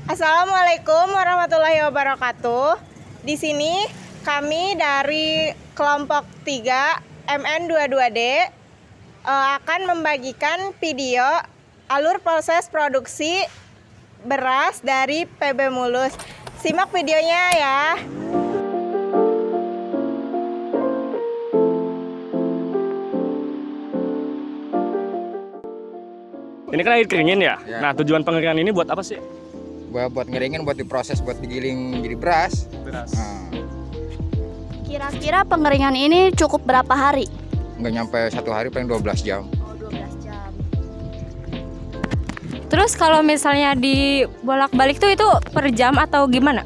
Assalamualaikum warahmatullahi wabarakatuh. Di sini kami dari kelompok 3 MN22D akan membagikan video alur proses produksi beras dari PB Mulus. Simak videonya ya. Ini kan air keringin ya? Ya. Nah, tujuan pengeringan ini buat apa sih? Buat ngeringin, buat diproses, buat digiling jadi beras. Beras. Nah, Kira-kira pengeringan ini cukup berapa hari? nggak nyampe 1 hari, paling 12 jam. Oh, 12 jam. Terus kalau misalnya dibolak-balik tuh itu per jam atau gimana?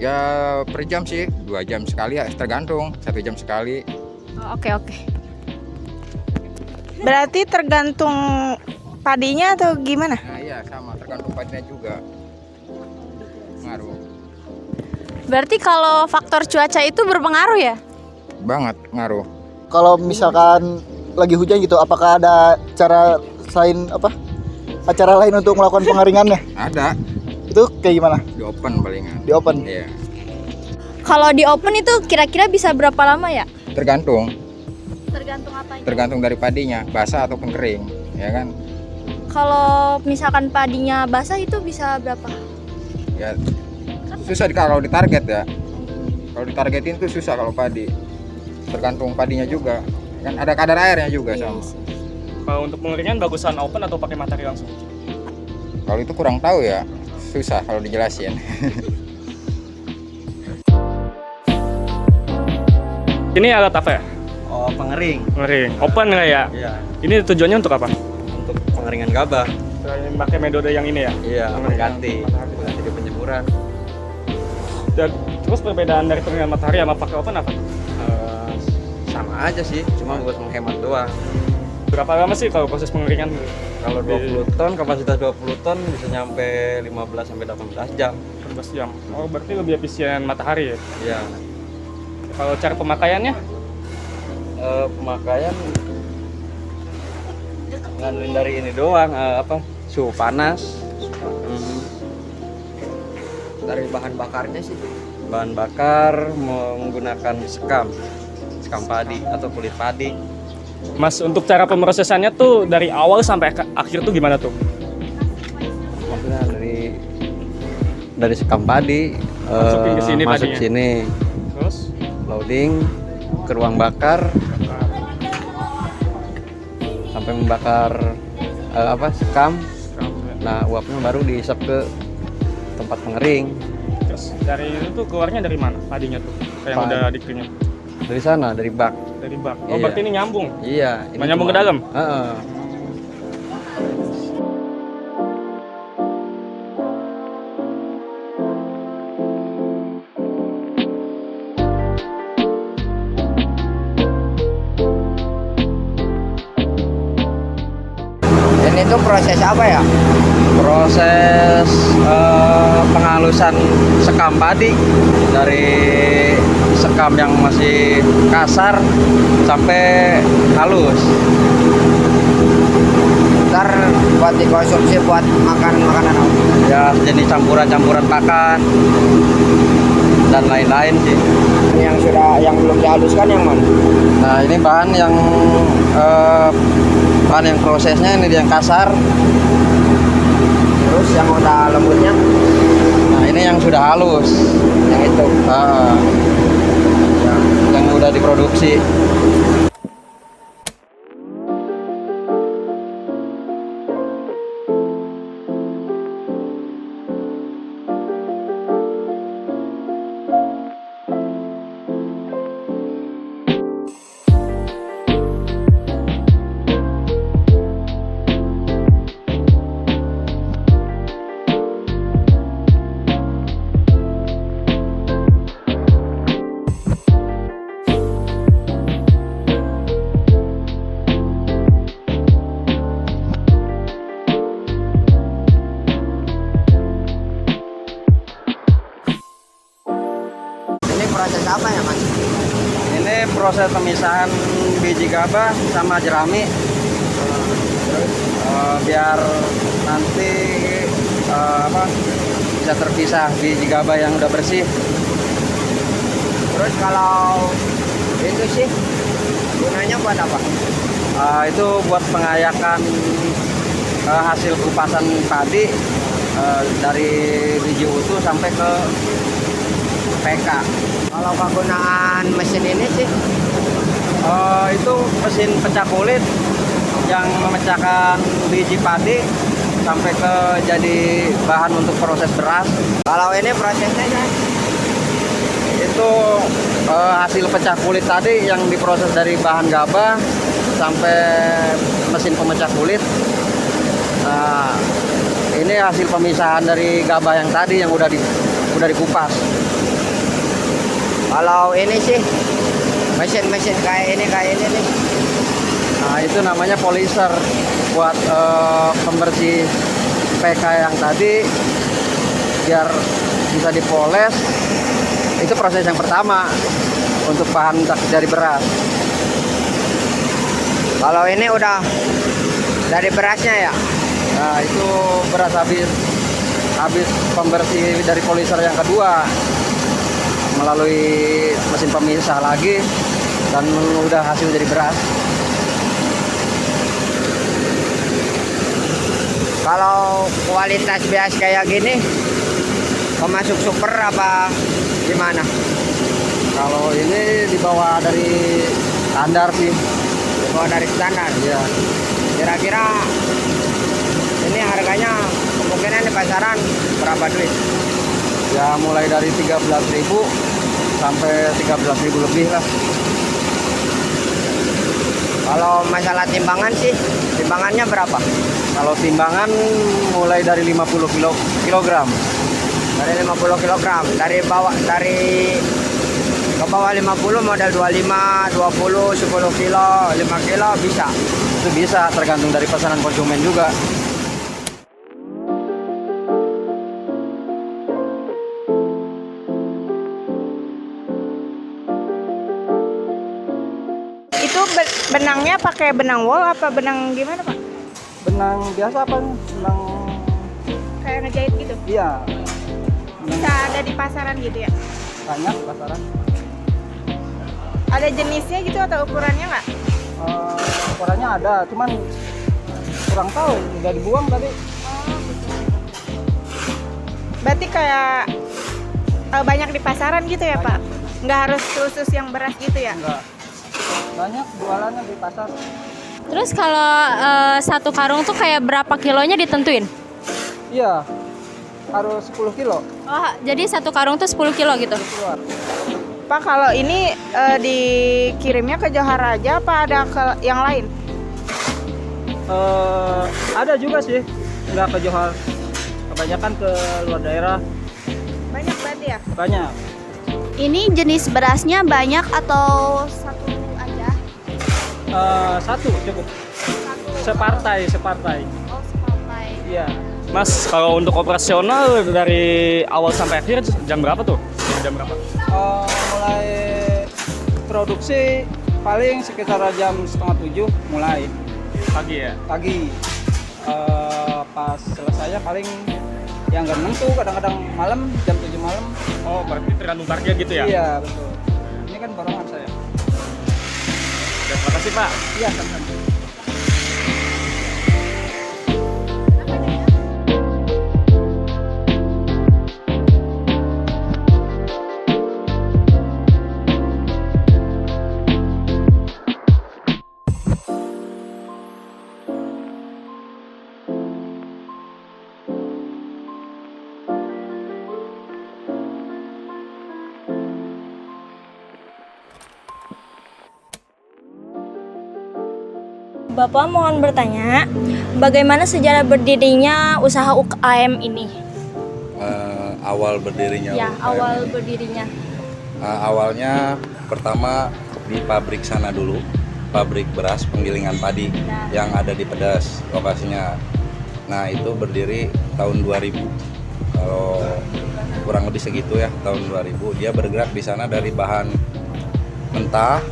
Ya per jam sih, 2 jam sekali ya, tergantung. 1 jam sekali. Oh, oke. Berarti tergantung padinya atau gimana? Nah iya sama, tergantung padinya juga. Ngaruh Berarti kalau faktor cuaca itu berpengaruh ya? banget, ngaruh. Kalau misalkan lagi hujan gitu, apakah ada cara lain acara lain untuk melakukan pengeringannya? Ada Itu kayak gimana? di open palingan. Di open. Iya, Kalau di open itu kira-kira bisa berapa lama ya? tergantung Tergantung apanya? tergantung dari padinya, basah ataupun kering, ya kan? Kalau misalkan padinya basah itu bisa berapa? Ya susah kalau ditarget ya. Kalau ditargetin tuh susah kalau padi. Tergantung padinya juga. Kan ada kadar airnya juga sama. Kalau untuk pengeringan bagusan open atau pakai matahari langsung? Kalau itu kurang tahu ya. Susah kalau dijelasin. Ini alat apa ya? Oh, pengering. Pengering. Open nggak ya? Iya, Ini tujuannya untuk apa? untuk pengeringan gabah. Selain pakai metode yang ini ya? Iya, Pengeringan matahari. mengganti di penjemuran. Dan terus perbedaan dari pengeringan matahari sama pakai open apa? Eh, sama aja sih, cuma buat menghemat doang. Berapa lama sih kalau proses pengeringan? Kalau 20 ton, kapasitas 20 ton bisa nyampe 15 sampai 18 jam. 14 jam. Oh, berarti lebih efisien matahari ya? Iya. Kalau cara pemakaiannya? Pemakaian ngandelin dari ini doang, suhu panas. Dari bahan bakarnya sih Bahan bakar menggunakan sekam padi atau kulit padi. Mas, untuk cara pemrosesannya tuh dari awal sampai akhir tuh gimana tuh? Maksudnya dari sekam padi Masukin ke sini masuk padinya. sini, Terus? loading ke ruang bakar sampai membakar sekam. Nah, uapnya baru dihisap ke tempat pengering. Terus dari itu tuh keluarnya dari mana padinya tuh? Kayak yang Padi. udah dikeringin. Dari sana, dari bak. Dari bak. Oh, Iya. berarti ini nyambung. Iya, Nggak nyambung ke dalam? Heeh. ini tuh proses apa ya? Proses penghalusan sekam padi dari sekam yang masih kasar sampai halus. Ntar buat dikonsumsi buat makanan apa? Ya, jenis campuran pakan dan lain-lain sih. Yang belum dihaluskan yang mana? Nah, ini bahan yang prosesnya ini yang kasar. Terus yang udah lembutnya Nah, ini yang sudah halus. yang itu. Yang udah diproduksi. Ini proses apa ya mas? Ini proses pemisahan biji gabah sama jerami. biar nanti bisa terpisah biji gabah yang udah bersih. Terus kalau itu sih gunanya buat apa? Itu buat pengayakan hasil kupasan padi dari biji utuh sampai ke PK. Kalau penggunaan mesin ini sih Itu mesin pecah kulit yang memecahkan biji padi sampai ke jadi bahan untuk proses beras. kalau ini prosesnya ya, Itu hasil pecah kulit tadi yang diproses dari bahan gabah sampai mesin pemecah kulit. Nah, ini hasil pemisahan dari gabah yang tadi yang udah dikupas. kalau ini sih mesin-mesin kayak ini nih. Nah, itu namanya polisher buat pembersih PK yang tadi biar bisa dipoles. Itu proses yang pertama untuk bahan dari beras. Kalau ini udah dari berasnya ya. Nah, itu beras habis pembersih dari polisher yang kedua melalui mesin pemisah lagi dan udah hasil jadi beras. Kalau kualitas beras kayak gini termasuk super apa gimana? Kalau ini dibawa dari standar sih. Kalau dari standar, Iya. kira-kira ini harganya kemungkinan di pasaran berapa duit? Ya mulai dari 13.000 sampai 13.000 lebih lah. Kalau masalah timbangan sih, timbangannya berapa? Kalau timbangan mulai dari 50 kilogram. Dari 50 kg, dari ke bawah 50 model 25, 20, 10 kilo, 5 kilo bisa. Itu bisa tergantung dari pesanan konsumen juga. Itu benangnya pakai benang wol apa benang gimana Pak? Benang biasa apa nih? Benang Kayak ngejahit gitu? iya, Bisa ada di pasaran gitu ya? banyak pasaran. Ada jenisnya gitu atau ukurannya nggak? Ukurannya ada, cuman kurang tahu udah dibuang tadi. Berarti kayak banyak di pasaran gitu ya Pak? Nggak harus khusus yang beras gitu ya? Enggak. Banyak jualannya di pasar. Terus kalau satu karung tuh kayak berapa kilonya ditentuin? Iya. Harus 10 kilo Oh, jadi satu karung tuh 10 kilo gitu? keluar. Pak, kalau ini dikirimnya ke Johar aja apa ada ke yang lain? Ada juga sih, nggak ke Johar. Kebanyakan ke luar daerah, Banyak berarti ya? banyak. Ini jenis berasnya banyak atau satu aja? Satu cukup. Satu. Separtai. Oh, separtai. Iya. Mas, kalau untuk operasional dari awal sampai akhir jam berapa tuh? Jam berapa? Mulai produksi paling sekitar jam 6:30 mulai Pagi ya? pagi. Pas selesainya paling yang nggak menentu, kadang-kadang malam jam 7 malam. Oh, berarti tergantung target gitu ya? Iya betul. Ini kan barongan saya. Oke, terima kasih Pak. Iya sama-sama. Bapak mohon bertanya, bagaimana sejarah berdirinya usaha UKM ini? Awal berdirinya Ya, UKM awal ini. berdirinya. Awalnya pertama di pabrik sana dulu, pabrik beras penggilingan padi yang ada di Pedas lokasinya. Nah itu berdiri tahun 2000. Kalau kurang lebih segitu ya, tahun 2000. Dia bergerak di sana dari bahan mentah,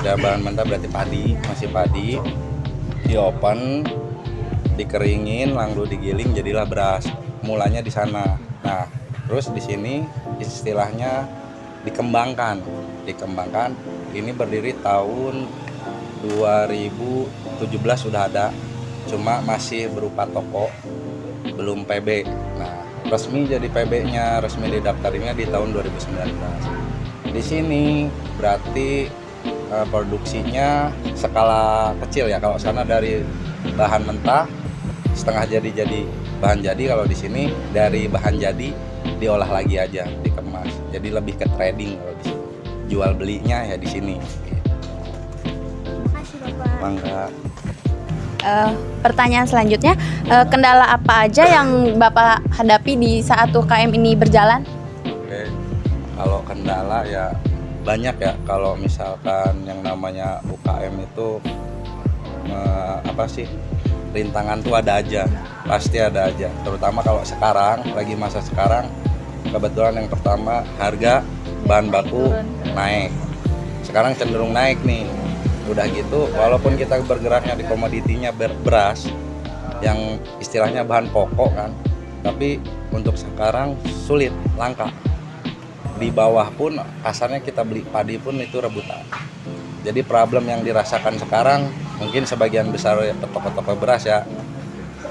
dan bahan mentah berarti padi, masih padi. Di open, dikeringin, lalu digiling jadilah beras. Mulanya di sana. Nah Terus di sini istilahnya dikembangkan. Ini berdiri tahun 2017 sudah ada, cuma masih berupa toko, belum PB. Nah, resmi jadi PB-nya, resmi didaftarinnya di tahun 2019. Di sini berarti produksinya skala kecil ya. Kalau sana dari bahan mentah setengah jadi bahan jadi, kalau di sini dari bahan jadi diolah lagi aja, dikemas. Jadi lebih ke trading kalau di sini. Jual belinya ya di sini. Makasih Bapak. Mangga. Pertanyaan selanjutnya, kendala apa aja yang Bapak hadapi di saat UKM ini berjalan? Oke. Kalau kendala ya banyak ya. Kalau misalkan yang namanya UKM itu rintangan tuh ada aja, pasti ada aja. Terutama kalau sekarang, lagi masa sekarang, kebetulan yang pertama harga bahan baku naik. Sekarang cenderung naik nih. Udah gitu, walaupun kita bergeraknya di komoditinya beras, yang istilahnya bahan pokok kan, tapi untuk sekarang sulit, langka. Di bawah pun kasarnya kita beli padi pun itu rebutan. Jadi problem yang dirasakan sekarang mungkin sebagian besar toko-toko beras ya,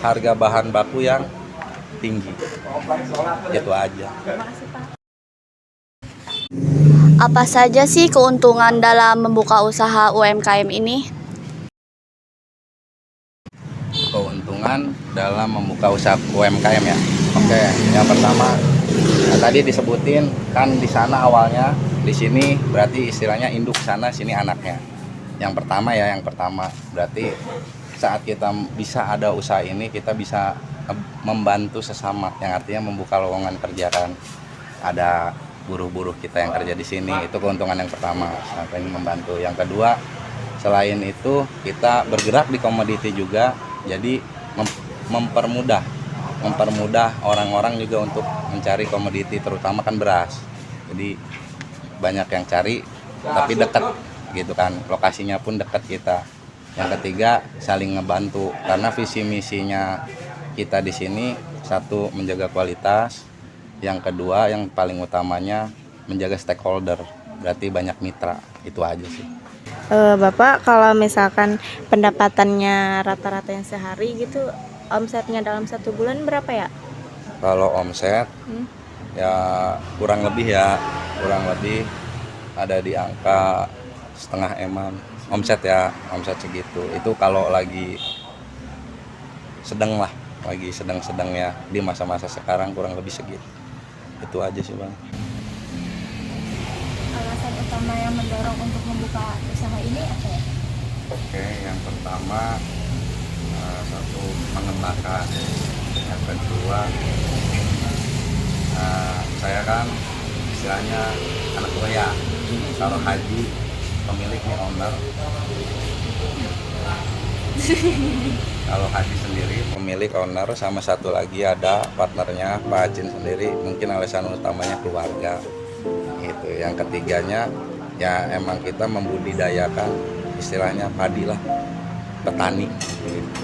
harga bahan baku yang tinggi. Itu aja. Apa saja sih keuntungan dalam membuka usaha UMKM ini? Keuntungan dalam membuka usaha UMKM ya. Oke, yang pertama tadi disebutin kan di sana awalnya, di sini berarti istilahnya induk sana, sini anaknya. Yang pertama berarti saat kita bisa ada usaha ini, kita bisa membantu sesama, yang artinya membuka lowongan kerja kan. Ada buruh-buruh kita yang kerja di sini, itu keuntungan yang pertama, sampai membantu. Yang kedua, selain itu kita bergerak di komoditi juga, jadi mempermudah orang-orang juga untuk mencari komoditi, terutama kan beras. Jadi banyak yang cari, tapi dekat gitu kan, lokasinya pun dekat kita. Yang ketiga, saling ngebantu, karena visi misinya kita di sini, satu menjaga kualitas, yang kedua yang paling utamanya menjaga stakeholder, berarti banyak mitra. Itu aja sih. Bapak kalau misalkan pendapatannya rata-rata yang sehari gitu, omsetnya dalam 1 bulan berapa ya? Kalau omset ya kurang lebih ada di angka setengah eman omset segitu. Itu kalau lagi sedang-sedangnya di masa-masa sekarang kurang lebih segitu. Itu aja sih Bang. Alasan utama yang mendorong untuk membuka usaha ini apa ya? Oke, yang pertama satu pengembangan, yang kedua saya kan istilahnya anak buah. Kalau Haji pemilik nih, owner. Kalau Haji sendiri pemilik, owner, sama satu lagi ada partnernya Pak Hajin sendiri. Mungkin alasan utamanya keluarga. Itu. Yang ketiganya ya emang kita membudidayakan istilahnya padi lah, petani. Gitu.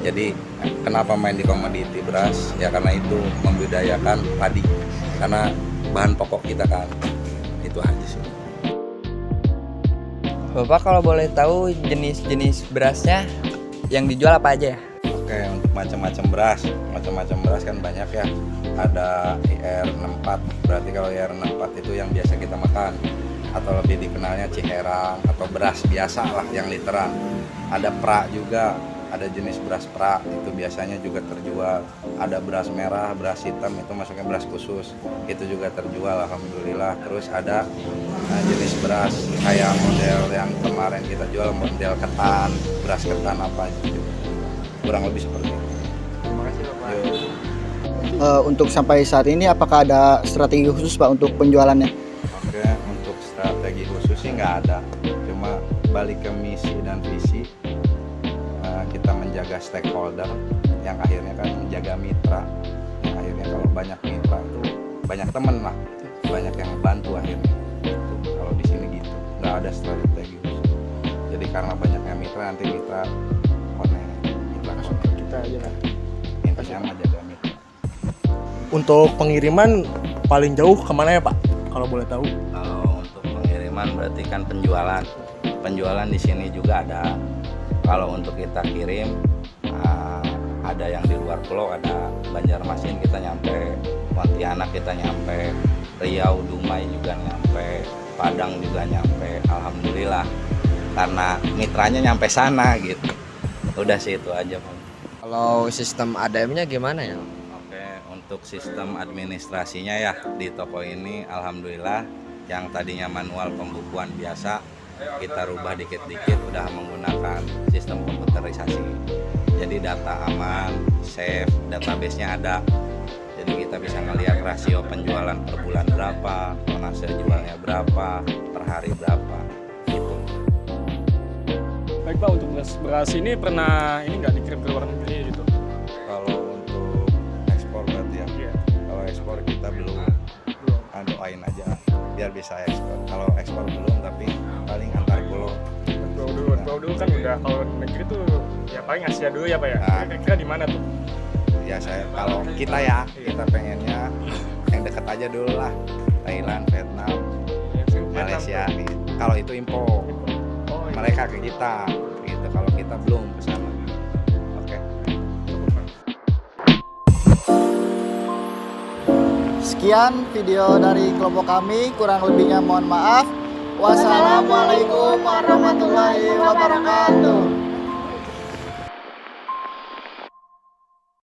Jadi kenapa main di komoditi beras? Ya karena itu membudidayakan padi, karena bahan pokok kita kan. Itu aja sih. Bapak kalau boleh tahu jenis-jenis berasnya yang dijual apa aja ya? Oke, untuk macam-macam beras kan banyak ya. Ada IR64, berarti kalau IR64 itu yang biasa kita makan, atau lebih dikenalnya ciherang atau beras biasa lah yang literan. Ada pra juga, ada jenis beras pra, itu biasanya juga terjual. Ada beras merah, beras hitam, itu masuknya beras khusus, itu juga terjual alhamdulillah. Terus ada jenis beras kayak model yang kemarin kita jual, model ketan, beras ketan apa itu juga. Kurang lebih seperti itu. Terima kasih Bapak. Untuk sampai saat ini apakah ada strategi khusus Pak untuk penjualannya? Oke, untuk strategi khusus sih nggak ada, cuma balik ke misi dan visi. Kita menjaga stakeholder, yang akhirnya kan menjaga mitra, yang akhirnya kalau banyak mitra itu banyak temen lah, banyak yang bantu akhirnya. Itu kalau di sini gitu, nggak ada strategi khusus. Jadi karena banyaknya mitra, nanti mitra Kita aja lah. intinya menjaga mitra. Untuk pengiriman paling jauh kemana ya Pak? Kalau boleh tahu. Kalau untuk pengiriman berarti kan penjualan. Penjualan di sini juga ada. Kalau untuk kita kirim ada yang di luar pulau, ada Banjarmasin kita nyampe, Pontianak kita nyampe, Riau, Dumai juga nyampe, Padang juga nyampe. Alhamdulillah karena mitranya nyampe sana gitu. Udah sih itu aja Bang. Kalau sistem ADM-nya gimana ya? Oke, untuk sistem administrasinya ya di toko ini alhamdulillah yang tadinya manual pembukuan biasa kita rubah dikit-dikit udah menggunakan sistem komputerisasi. Jadi data aman, safe, database-nya ada. Jadi kita bisa ngelihat rasio penjualan per bulan berapa, tonase jualnya berapa, per hari berapa, gitu. Baik Pak, untuk beras ini pernah ini nggak dikirim ke luar negeri gitu? Kalau untuk ekspor berarti ya? Iya. Kalau ekspor kita belum, doain aja biar bisa ekspor. Kalau ekspor belum, tapi paling antar pulau. Dulu kan udah, kalau negeri tuh ya paling Asia dulu ya Pak ya? Nah. Kira-kira di mana tuh? Ya kalau kita ya, kita pengennya yang dekat aja dulu lah. Thailand, Vietnam, Malaysia. Kalau itu impor, mereka ke kita, gitu. Kalau kita belum ke sana. Oke. Sekian video dari kelompok kami, kurang lebihnya mohon maaf. Wassalamualaikum warahmatullahi wabarakatuh.